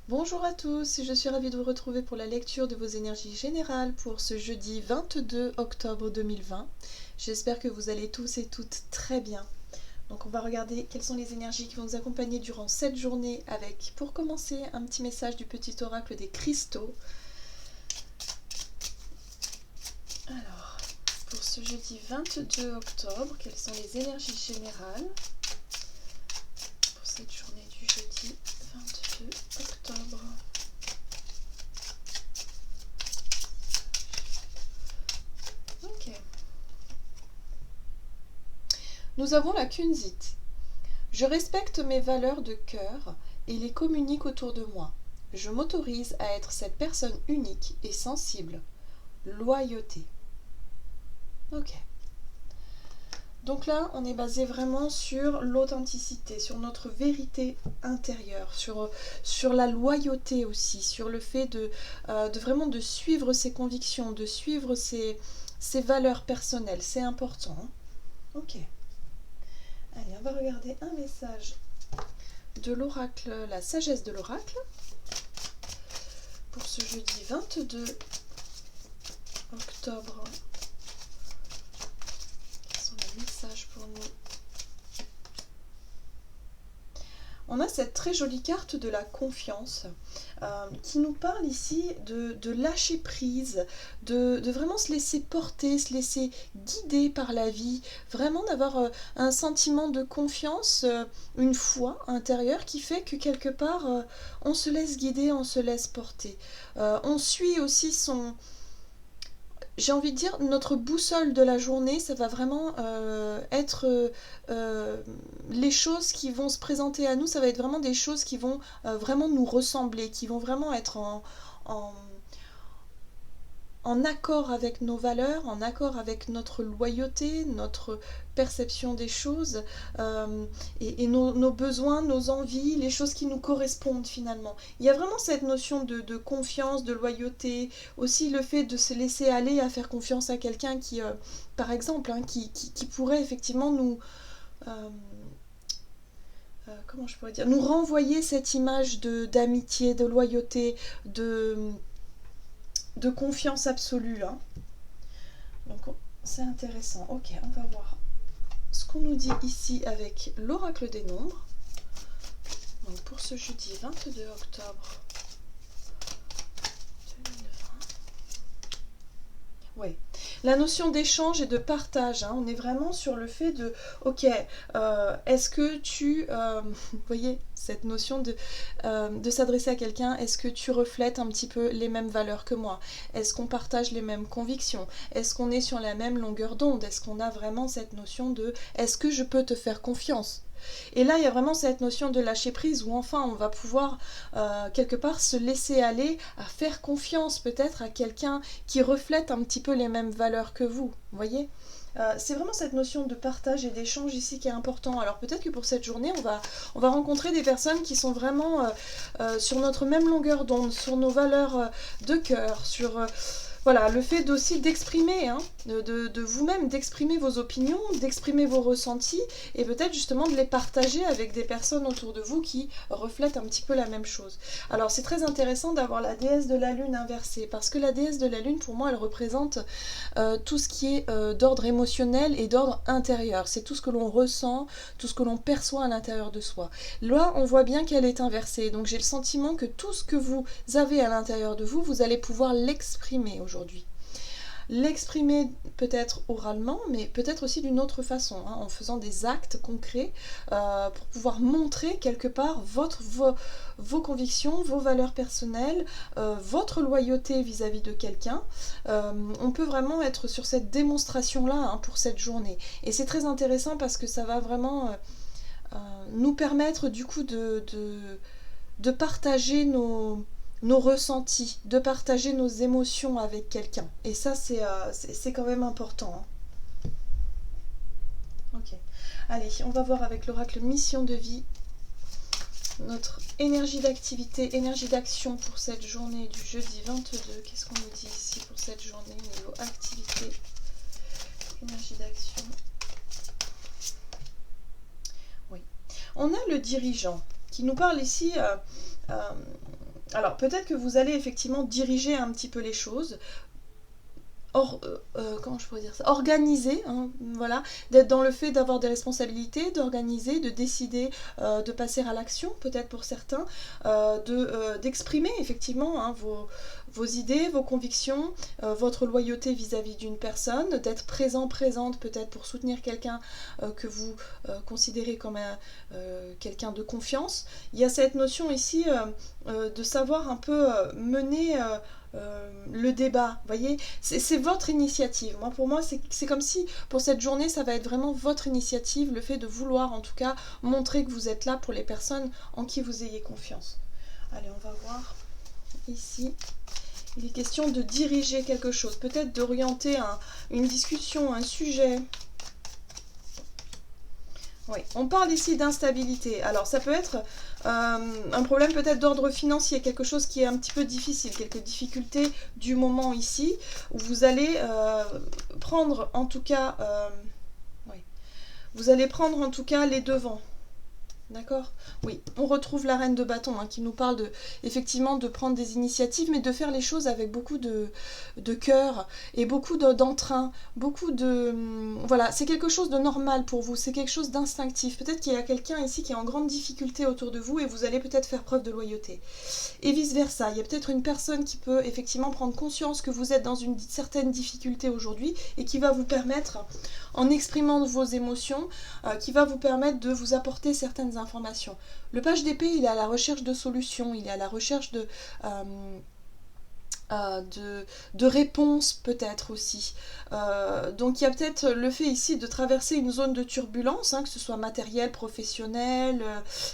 Bonjour à tous, je suis ravie de vous retrouver pour la lecture de vos énergies générales pour ce jeudi 22 octobre 2020. J'espère que vous allez tous et toutes très bien. Donc on va regarder quelles sont les énergies qui vont nous accompagner durant cette journée avec, pour commencer, un petit message du petit oracle des cristaux. Alors, pour ce jeudi 22 octobre, quelles sont les énergies générales pour cette journée du jeudi 22 octobre? Ok. Nous avons la Kunzite. Je respecte mes valeurs de cœur et les communique autour de moi. Je m'autorise à être cette personne unique et sensible. Loyauté. Ok. Donc là, on est basé vraiment sur l'authenticité, sur notre vérité intérieure, sur la loyauté aussi, sur le fait de vraiment de suivre ses convictions, de suivre ses valeurs personnelles. C'est important. Hein. Ok. Allez, on va regarder un message de l'oracle, la sagesse de l'oracle, pour ce jeudi 22 octobre. Quels sont les messages pour nous? On a cette très jolie carte de la confiance qui nous parle ici de lâcher prise, de vraiment se laisser porter, se laisser guider par la vie, vraiment d'avoir un sentiment de confiance, une foi intérieure qui fait que quelque part on se laisse guider, on se laisse porter. On suit aussi j'ai envie de dire, notre boussole de la journée, ça va vraiment être les choses qui vont se présenter à nous, ça va être vraiment des choses qui vont vraiment nous ressembler, qui vont vraiment être en, en accord avec nos valeurs, en accord avec notre loyauté, notre perception des choses et nos besoins, nos envies, les choses qui nous correspondent finalement. Il y a vraiment cette notion de confiance, de loyauté, aussi le fait de se laisser aller à faire confiance à quelqu'un qui, par exemple, hein, qui pourrait effectivement nous... comment je pourrais dire, nous renvoyer cette image d'amitié, de loyauté, de confiance absolue. Hein. Donc c'est intéressant. Ok, on va voir ce qu'on nous dit ici avec l'oracle des nombres. Donc pour ce jeudi 22 octobre 2020. Oui, la notion d'échange et de partage, hein, on est vraiment sur le fait de, ok, est-ce que tu, vous voyez, cette notion de s'adresser à quelqu'un, est-ce que tu reflètes un petit peu les mêmes valeurs que moi? Est-ce qu'on partage les mêmes convictions? Est-ce qu'on est sur la même longueur d'onde? Est-ce qu'on a vraiment cette notion de, est-ce que je peux te faire confiance? Et là, il y a vraiment cette notion de lâcher prise où enfin on va pouvoir quelque part se laisser aller à faire confiance peut-être à quelqu'un qui reflète un petit peu les mêmes valeurs que vous voyez. C'est vraiment cette notion de partage et d'échange ici qui est important. Alors peut-être que pour cette journée, on va rencontrer des personnes qui sont vraiment sur notre même longueur d'onde, sur nos valeurs de cœur, sur voilà, le fait aussi d'exprimer, hein, de vous-même, d'exprimer vos opinions, d'exprimer vos ressentis, et peut-être justement de les partager avec des personnes autour de vous qui reflètent un petit peu la même chose. Alors c'est très intéressant d'avoir la déesse de la lune inversée, parce que la déesse de la lune, pour moi, elle représente tout ce qui est d'ordre émotionnel et d'ordre intérieur. C'est tout ce que l'on ressent, tout ce que l'on perçoit à l'intérieur de soi. Là, on voit bien qu'elle est inversée, donc j'ai le sentiment que tout ce que vous avez à l'intérieur de vous, vous allez pouvoir l'exprimer aujourd'hui. L'exprimer peut-être oralement, mais peut-être aussi d'une autre façon, hein, en faisant des actes concrets pour pouvoir montrer quelque part vos convictions, vos valeurs personnelles, votre loyauté vis-à-vis de quelqu'un. On peut vraiment être sur cette démonstration-là hein, pour cette journée. Et c'est très intéressant parce que ça va vraiment nous permettre du coup de partager nos ressentis, de partager nos émotions avec quelqu'un. Et ça, c'est quand même important. Hein. Ok. Allez, on va voir avec l'oracle mission de vie notre énergie d'activité, énergie d'action pour cette journée du jeudi 22. Qu'est-ce qu'on nous dit ici pour cette journée niveau activité, énergie d'action? Oui. On a le dirigeant qui nous parle ici alors peut-être que vous allez effectivement diriger un petit peu les choses, comment je pourrais dire ça, organiser, hein, voilà, d'être dans le fait d'avoir des responsabilités, d'organiser, de décider, de passer à l'action, peut-être pour certains, d'exprimer effectivement, hein, vos idées, vos convictions, votre loyauté vis-à-vis d'une personne, d'être présent, présente peut-être pour soutenir quelqu'un que vous considérez comme quelqu'un de confiance. Il y a cette notion ici de savoir un peu mener le débat, vous voyez, c'est votre initiative. Moi, pour moi, c'est comme si pour cette journée, ça va être vraiment votre initiative, le fait de vouloir en tout cas montrer que vous êtes là pour les personnes en qui vous ayez confiance. Allez, on va voir ici. Il est question de diriger quelque chose, peut-être d'orienter une discussion, un sujet. Oui, on parle ici d'instabilité. Alors ça peut être un problème peut-être d'ordre financier, quelque chose qui est un petit peu difficile, quelques difficultés du moment ici, où vous allez prendre en tout cas, oui, vous allez prendre en tout cas les devants. D'accord? Oui, on retrouve la reine de bâton qui nous parle effectivement de prendre des initiatives, mais de faire les choses avec beaucoup de cœur et beaucoup d'entrain, beaucoup de... Voilà, c'est quelque chose de normal pour vous, c'est quelque chose d'instinctif. Peut-être qu'il y a quelqu'un ici qui est en grande difficulté autour de vous et vous allez peut-être faire preuve de loyauté. Et vice-versa, il y a peut-être une personne qui peut effectivement prendre conscience que vous êtes dans une certaine difficulté aujourd'hui et qui va vous permettre, en exprimant vos émotions, qui va vous permettre de vous apporter certaines informations. Le page d'épée, il est à la recherche de solutions, il est à la recherche de réponses peut-être aussi. Donc il y a peut-être le fait ici de traverser une zone de turbulence, que ce soit matériel, professionnel,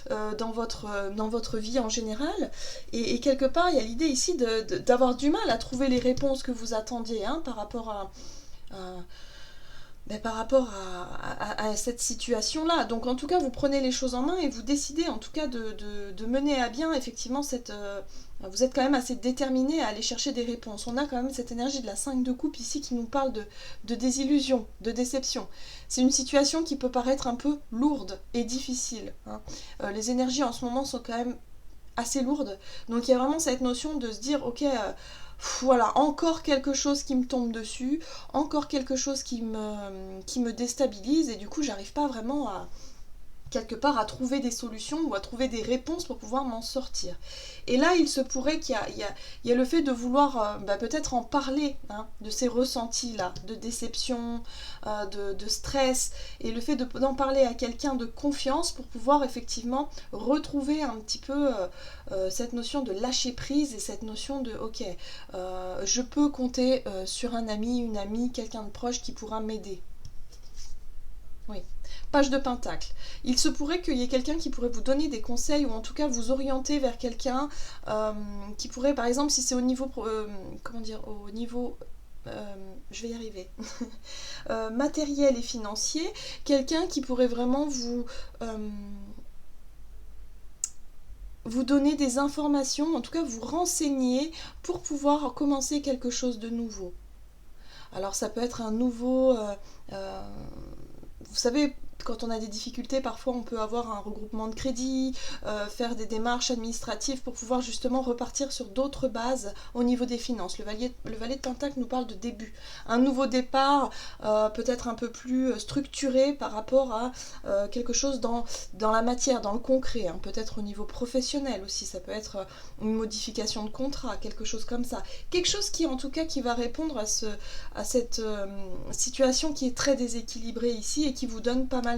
dans votre vie en général. Et quelque part, il y a l'idée ici d'avoir du mal à trouver les réponses que vous attendiez par rapport à cette situation-là. Donc en tout cas, vous prenez les choses en main et vous décidez en tout cas de mener à bien effectivement cette... vous êtes quand même assez déterminé à aller chercher des réponses. On a quand même cette énergie de la 5 de coupe ici qui nous parle de désillusion, de déception. C'est une situation qui peut paraître un peu lourde et difficile. Les énergies en ce moment sont quand même assez lourdes. Donc il y a vraiment cette notion de se dire, ok... voilà, encore quelque chose qui me tombe dessus, encore quelque chose qui me déstabilise et du coup j'arrive pas vraiment à quelque part à trouver des solutions ou à trouver des réponses pour pouvoir m'en sortir. Et là, il se pourrait qu'il y a le fait de vouloir peut-être en parler, de ces ressentis-là, de déception, de stress, et le fait d'en parler à quelqu'un de confiance pour pouvoir effectivement retrouver un petit peu cette notion de lâcher prise et cette notion de ok, je peux compter sur un ami, une amie, quelqu'un de proche qui pourra m'aider. Oui. Page de Pentacle. Il se pourrait qu'il y ait quelqu'un qui pourrait vous donner des conseils ou en tout cas vous orienter vers quelqu'un qui pourrait, par exemple, si c'est au niveau, au niveau, je vais y arriver, matériel et financier, quelqu'un qui pourrait vraiment vous donner des informations, en tout cas vous renseigner pour pouvoir commencer quelque chose de nouveau. Alors ça peut être un nouveau... vous savez, quand on a des difficultés, parfois on peut avoir un regroupement de crédits, faire des démarches administratives pour pouvoir justement repartir sur d'autres bases au niveau des finances. Le valet de Pentacle nous parle de début. Un nouveau départ, peut-être un peu plus structuré par rapport à quelque chose dans la matière, dans le concret. Peut-être au niveau professionnel aussi, ça peut être une modification de contrat, quelque chose comme ça. Quelque chose qui en tout cas qui va répondre à cette situation qui est très déséquilibrée ici et qui vous donne pas mal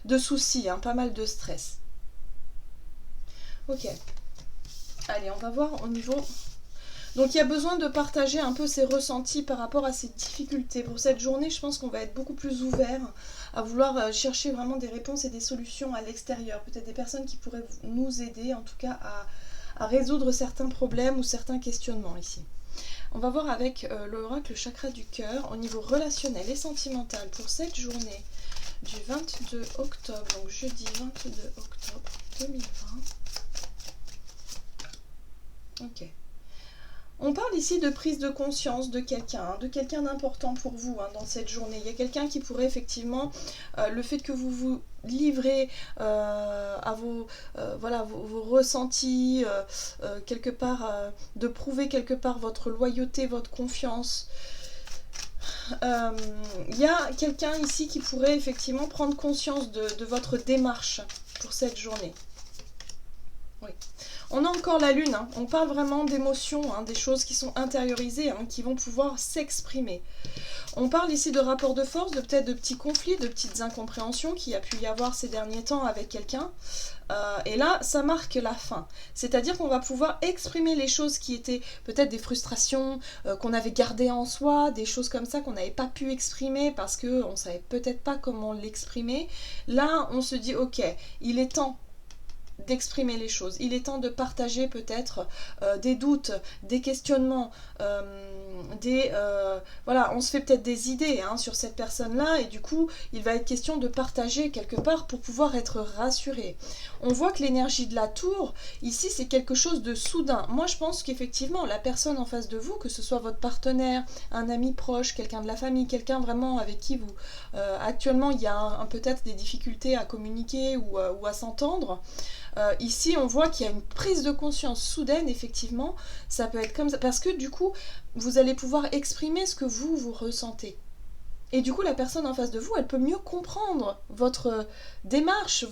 de soucis, pas mal de stress. Ok. Allez, on va voir au niveau... Donc il y a besoin de partager un peu ses ressentis par rapport à ces difficultés. Pour cette journée, je pense qu'on va être beaucoup plus ouvert à vouloir chercher vraiment des réponses et des solutions à l'extérieur. Peut-être des personnes qui pourraient nous aider, en tout cas, à résoudre certains problèmes ou certains questionnements ici. On va voir avec l'oracle chakra du cœur au niveau relationnel et sentimental pour cette journée du 22 octobre, donc jeudi 22 octobre 2020. Ok. On parle ici de prise de conscience de quelqu'un d'important pour vous dans cette journée. Il y a quelqu'un qui pourrait effectivement, le fait que vous vous livrez à vos ressentis, quelque part, de prouver quelque part votre loyauté, votre confiance. Il y a quelqu'un ici qui pourrait effectivement prendre conscience de votre démarche pour cette journée. Oui. On a encore la lune, on parle vraiment d'émotions, des choses qui sont intériorisées, qui vont pouvoir s'exprimer. On parle ici de rapports de force, de peut-être de petits conflits, de petites incompréhensions qu'il y a pu y avoir ces derniers temps avec quelqu'un. Et là, ça marque la fin. C'est-à-dire qu'on va pouvoir exprimer les choses qui étaient peut-être des frustrations qu'on avait gardées en soi, des choses comme ça qu'on n'avait pas pu exprimer parce qu'on ne savait peut-être pas comment l'exprimer. Là, on se dit, ok, il est temps d'exprimer les choses. Il est temps de partager peut-être des doutes, des questionnements, voilà, on se fait peut-être des idées sur cette personne-là et du coup, il va être question de partager quelque part pour pouvoir être rassuré. On voit que l'énergie de la tour, ici, c'est quelque chose de soudain. Moi, je pense qu'effectivement, la personne en face de vous, que ce soit votre partenaire, un ami proche, quelqu'un de la famille, quelqu'un vraiment avec qui vous, actuellement, il y a peut-être des difficultés à communiquer ou à s'entendre. Ici, on voit qu'il y a une prise de conscience soudaine, effectivement, ça peut être comme ça, parce que du coup, vous allez pouvoir exprimer ce que vous ressentez. Et du coup, la personne en face de vous, elle peut mieux comprendre votre démarche,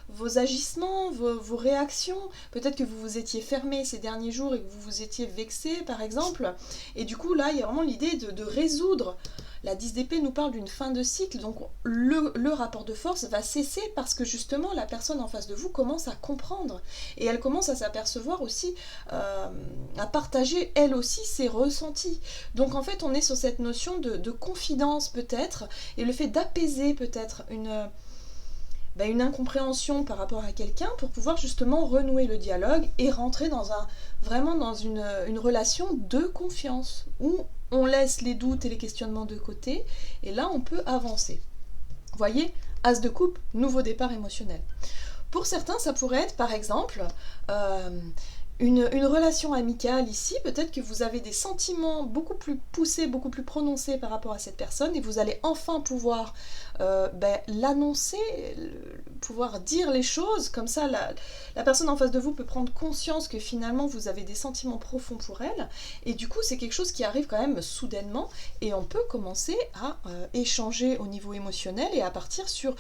vos agissements, vos réactions. Peut-être que vous vous étiez fermé ces derniers jours et que vous vous étiez vexé, par exemple. Et du coup, là, il y a vraiment l'idée de résoudre. La 10 d'épée nous parle d'une fin de cycle, donc le rapport de force va cesser parce que justement la personne en face de vous commence à comprendre et elle commence à s'apercevoir aussi, à partager elle aussi ses ressentis. Donc en fait on est sur cette notion de confidence peut-être et le fait d'apaiser peut-être une incompréhension par rapport à quelqu'un pour pouvoir justement renouer le dialogue et rentrer vraiment dans une relation de confiance où on laisse les doutes et les questionnements de côté et là on peut avancer. Vous voyez, As de coupe, nouveau départ émotionnel. Pour certains, ça pourrait être par exemple une relation amicale ici, peut-être que vous avez des sentiments beaucoup plus poussés, beaucoup plus prononcés par rapport à cette personne et vous allez enfin pouvoir l'annoncer, pouvoir dire les choses, comme ça la personne en face de vous peut prendre conscience que finalement vous avez des sentiments profonds pour elle et du coup c'est quelque chose qui arrive quand même soudainement et on peut commencer à échanger au niveau émotionnel et à partir sur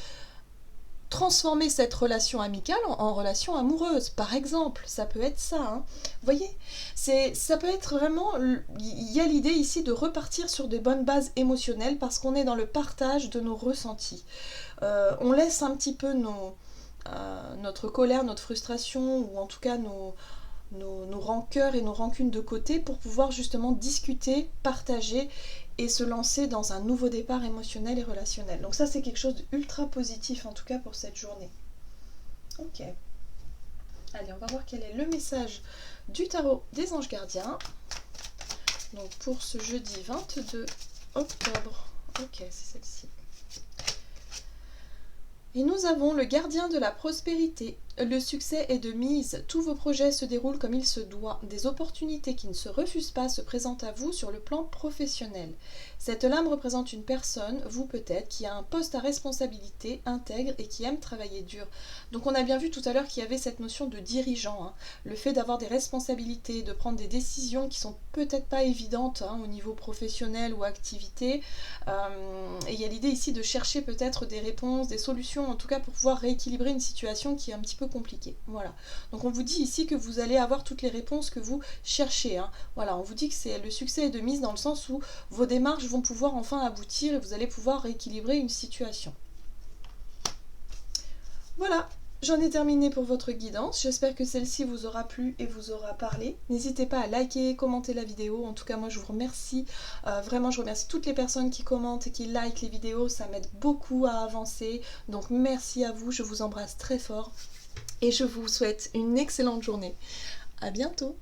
transformer cette relation amicale en relation amoureuse, par exemple, ça peut être ça, Vous voyez, ça peut être vraiment, il y a l'idée ici de repartir sur des bonnes bases émotionnelles parce qu'on est dans le partage de nos ressentis. On laisse un petit peu notre colère, notre frustration, ou en tout cas nos rancœurs et nos rancunes de côté pour pouvoir justement discuter, partager et se lancer dans un nouveau départ émotionnel et relationnel. Donc ça c'est quelque chose d'ultra positif en tout cas pour cette journée. Ok. Allez, on va voir quel est le message du tarot des anges gardiens. Donc pour ce jeudi 22 octobre. Ok, c'est celle-ci. Et nous avons le gardien de la prospérité. Le succès est de mise. Tous vos projets se déroulent comme il se doit. Des opportunités qui ne se refusent pas se présentent à vous sur le plan professionnel. Cette lame représente une personne, vous peut-être, qui a un poste à responsabilité, intègre et qui aime travailler dur. Donc on a bien vu tout à l'heure qu'il y avait cette notion de dirigeant. Le fait d'avoir des responsabilités, de prendre des décisions qui sont peut-être pas évidentes au niveau professionnel ou activité. Et il y a l'idée ici de chercher peut-être des réponses, des solutions, en tout cas pour pouvoir rééquilibrer une situation qui est un petit peu compliquée. Voilà. Donc on vous dit ici que vous allez avoir toutes les réponses que vous cherchez. Voilà, on vous dit que le succès est de mise dans le sens où vos démarches vont pouvoir enfin aboutir et vous allez pouvoir rééquilibrer une situation. Voilà. J'en ai terminé pour votre guidance, j'espère que celle-ci vous aura plu et vous aura parlé. N'hésitez pas à liker, commenter la vidéo, en tout cas moi je vous remercie, vraiment je remercie toutes les personnes qui commentent et qui likent les vidéos, ça m'aide beaucoup à avancer, donc merci à vous, je vous embrasse très fort et je vous souhaite une excellente journée. À bientôt.